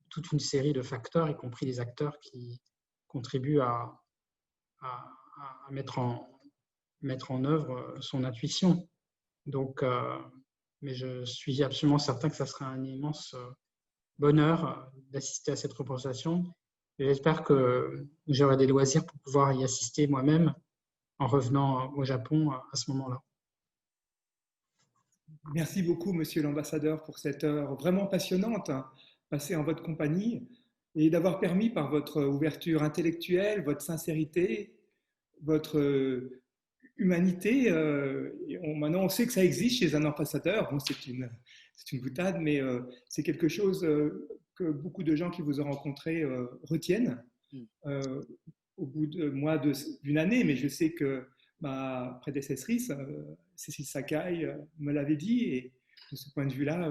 toute une série de facteurs, y compris les acteurs qui contribuent à mettre en mettre en œuvre son intuition. Donc, mais je suis absolument certain que ça sera un immense bonheur d'assister à cette représentation. J'espère que j'aurai des loisirs pour pouvoir y assister moi-même en revenant au Japon à ce moment-là. Merci beaucoup, Monsieur l'ambassadeur, pour cette heure vraiment passionnante passée en votre compagnie et d'avoir permis par votre ouverture intellectuelle, votre sincérité, votre humanité. Maintenant, on sait que ça existe chez un ambassadeur. Bon, c'est une boutade, mais c'est quelque chose que beaucoup de gens qui vous ont rencontré retiennent au bout d'une année. Mais je sais que ma prédécessrice, Cécile Sakai, me l'avait dit. Et de ce point de vue-là,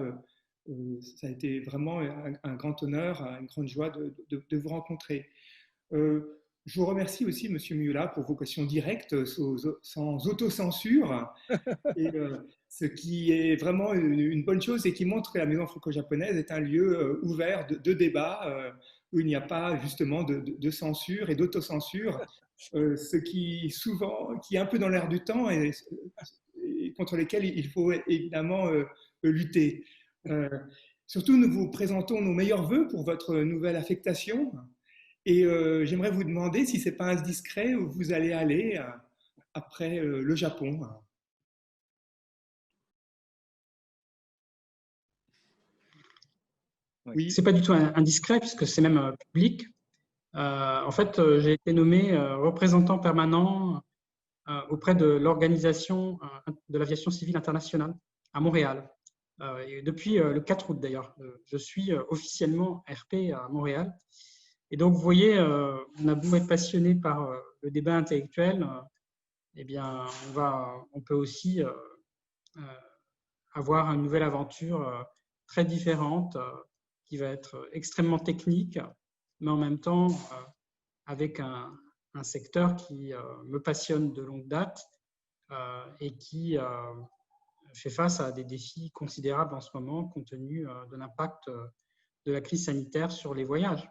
ça a été vraiment un grand honneur, une grande joie de vous rencontrer. Je vous remercie aussi, Monsieur Miula, pour vos questions directes, sans autocensure, et, ce qui est vraiment une bonne chose et qui montre que la Maison franco-japonaise est un lieu ouvert de débat, où il n'y a pas justement de censure et d'autocensure, ce qui souvent, qui est un peu dans l'air du temps et contre lesquels il faut évidemment lutter. Surtout, nous vous présentons nos meilleurs vœux pour votre nouvelle affectation. Et j'aimerais vous demander si ce n'est pas indiscret où vous allez aller après le Japon. Oui. Ce n'est pas du tout indiscret puisque c'est même public. En fait, j'ai été nommé représentant permanent auprès de l'Organisation de l'aviation civile internationale à Montréal. Et depuis le 4 août d'ailleurs, je suis officiellement RP à Montréal. Et donc, vous voyez, on a beau être passionné par le débat intellectuel, eh bien, on peut aussi avoir une nouvelle aventure très différente qui va être extrêmement technique, mais en même temps avec un secteur qui me passionne de longue date et qui fait face à des défis considérables en ce moment compte tenu de l'impact de la crise sanitaire sur les voyages.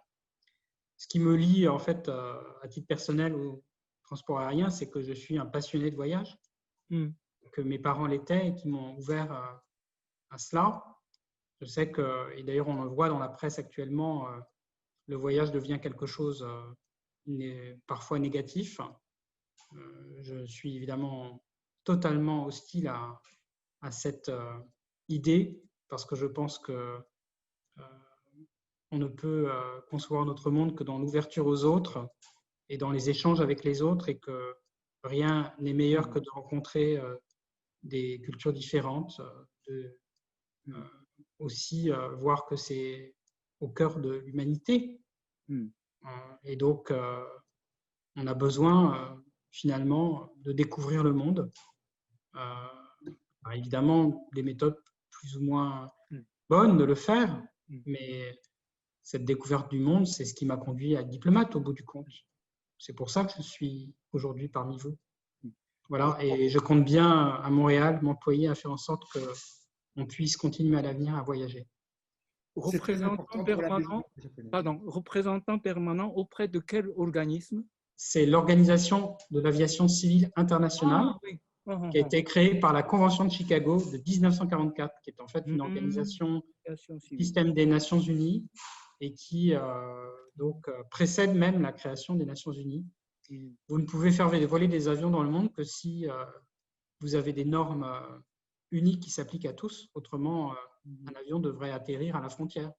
Ce qui me lie, en fait, à titre personnel au transport aérien, c'est que je suis un passionné de voyage, que mes parents l'étaient et qui m'ont ouvert à cela. Je sais que, et d'ailleurs on le voit dans la presse actuellement, le voyage devient quelque chose parfois négatif. Je suis évidemment totalement hostile à cette idée parce que je pense que on ne peut concevoir notre monde que dans l'ouverture aux autres et dans les échanges avec les autres et que rien n'est meilleur que de rencontrer des cultures différentes, aussi voir que c'est au cœur de l'humanité. Et donc, on a besoin finalement de découvrir le monde. Évidemment, des méthodes plus ou moins bonnes de le faire, mais cette découverte du monde, c'est ce qui m'a conduit à être diplomate au bout du compte. C'est pour ça que je suis aujourd'hui parmi vous. Voilà, et je compte bien à Montréal m'employer à faire en sorte qu'on puisse continuer à l'avenir à voyager. Représentant permanent auprès de quel organisme? C'est l'Organisation de l'aviation civile internationale qui a été créée par la Convention de Chicago de 1944, qui est en fait une organisation du système des Nations Unies et qui précède même la création des Nations Unies. Vous ne pouvez faire voler des avions dans le monde que si vous avez des normes uniques qui s'appliquent à tous. Autrement, un avion devrait atterrir à la frontière.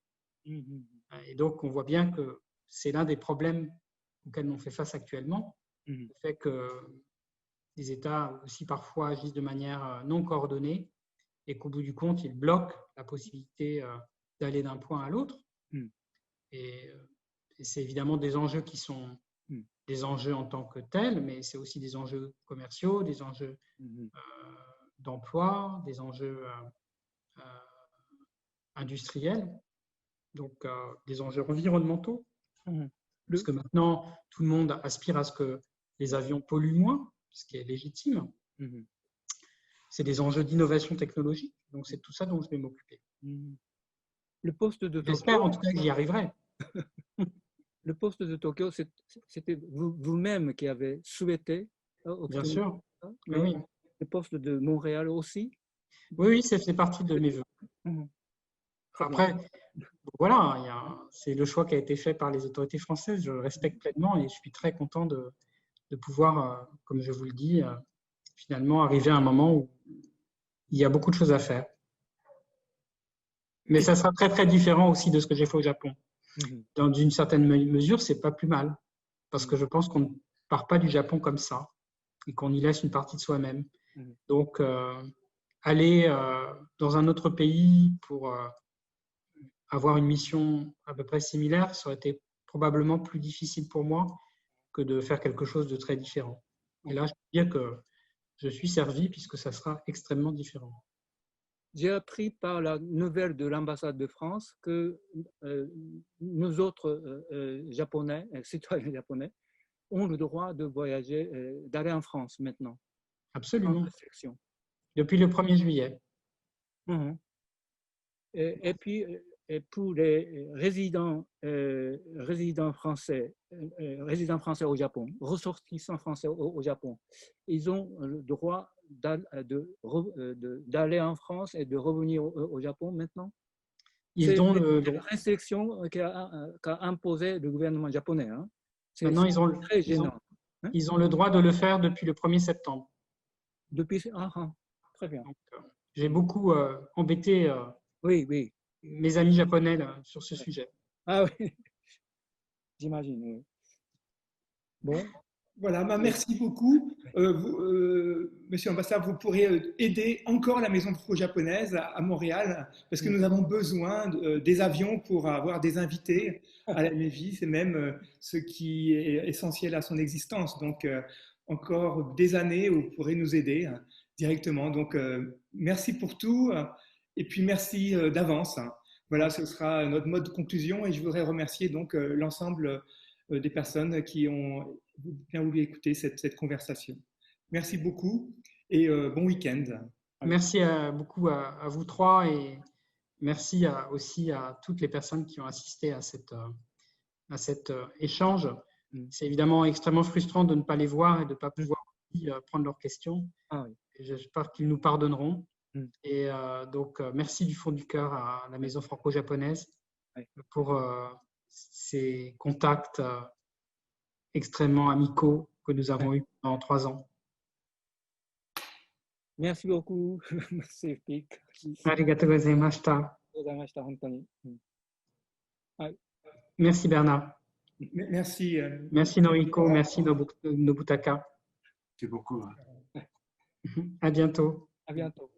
Et donc, on voit bien que c'est l'un des problèmes auxquels on fait face actuellement. Le fait que les États aussi parfois agissent de manière non coordonnée et qu'au bout du compte, ils bloquent la possibilité d'aller d'un point à l'autre. Et c'est évidemment des enjeux qui sont des enjeux en tant que tels, mais c'est aussi des enjeux commerciaux, des enjeux d'emploi, des enjeux industriels, donc des enjeux environnementaux. Parce que maintenant, tout le monde aspire à ce que les avions polluent moins, ce qui est légitime. C'est des enjeux d'innovation technologique, donc c'est tout ça dont je vais m'occuper. Le poste de Tokyo. J'espère en tout cas que j'y arriverai. Le poste de Tokyo, c'était vous-même qui avez souhaité Bien sûr. Mais Oui, le poste de Montréal aussi. oui, ça fait partie de mes vœux. Très bien. Après, voilà, c'est le choix qui a été fait par les autorités françaises. Je le respecte pleinement et je suis très content de pouvoir, comme je vous le dis, finalement arriver à un moment où il y a beaucoup de choses à faire. Mais ça sera très, très différent aussi de ce que j'ai fait au Japon. Dans une certaine mesure, c'est pas plus mal. Parce que je pense qu'on ne part pas du Japon comme ça et qu'on y laisse une partie de soi-même. Donc, aller dans un autre pays pour avoir une mission à peu près similaire, ça aurait été probablement plus difficile pour moi que de faire quelque chose de très différent. Et là, je peux dire que je suis servi puisque ça sera extrêmement différent. J'ai appris par la nouvelle de l'ambassade de France que nous autres Japonais, citoyens japonais, ont le droit de voyager, d'aller en France maintenant. Absolument. Sans restriction. Depuis le 1er juillet. Et puis, pour les résidents français au Japon, ressortissants français au Japon, ils ont le droit d'aller en France et de revenir au Japon maintenant. Ils ont une restriction qu'a imposé le gouvernement japonais. Hein. Maintenant, très gênant. Ils ont le droit de le faire depuis le 1er septembre. Depuis, très bien. J'ai beaucoup embêté oui. mes amis japonais là, sur ce sujet. Ah oui, j'imagine. Oui. Bon. Voilà, merci beaucoup. Monsieur l'ambassadeur, vous pourrez aider encore la maison franco-japonaise à Montréal, parce que nous avons besoin des avions pour avoir des invités à la Lévis, c'est même ce qui est essentiel à son existence. Donc, encore des années où vous pourrez nous aider directement. Donc, merci pour tout, et puis merci d'avance. Voilà, ce sera notre mode de conclusion, et je voudrais remercier donc l'ensemble des personnes qui ont bien voulu écouter cette conversation. Merci beaucoup et bon week-end. Merci beaucoup à vous trois et merci aussi à toutes les personnes qui ont assisté à cet échange. C'est évidemment extrêmement frustrant de ne pas les voir et de ne pas pouvoir prendre leurs questions. J'espère qu'ils nous pardonneront. Et donc, merci du fond du cœur à la Maison franco-japonaise pour ces contacts extrêmement amicaux que nous avons eus pendant 3 ans. Merci beaucoup, Monsieur Pic. Arigatou gozaimashita. Merci Bernard. Merci. Merci Noriko, merci Nobutaka. Merci beaucoup. À bientôt. À bientôt.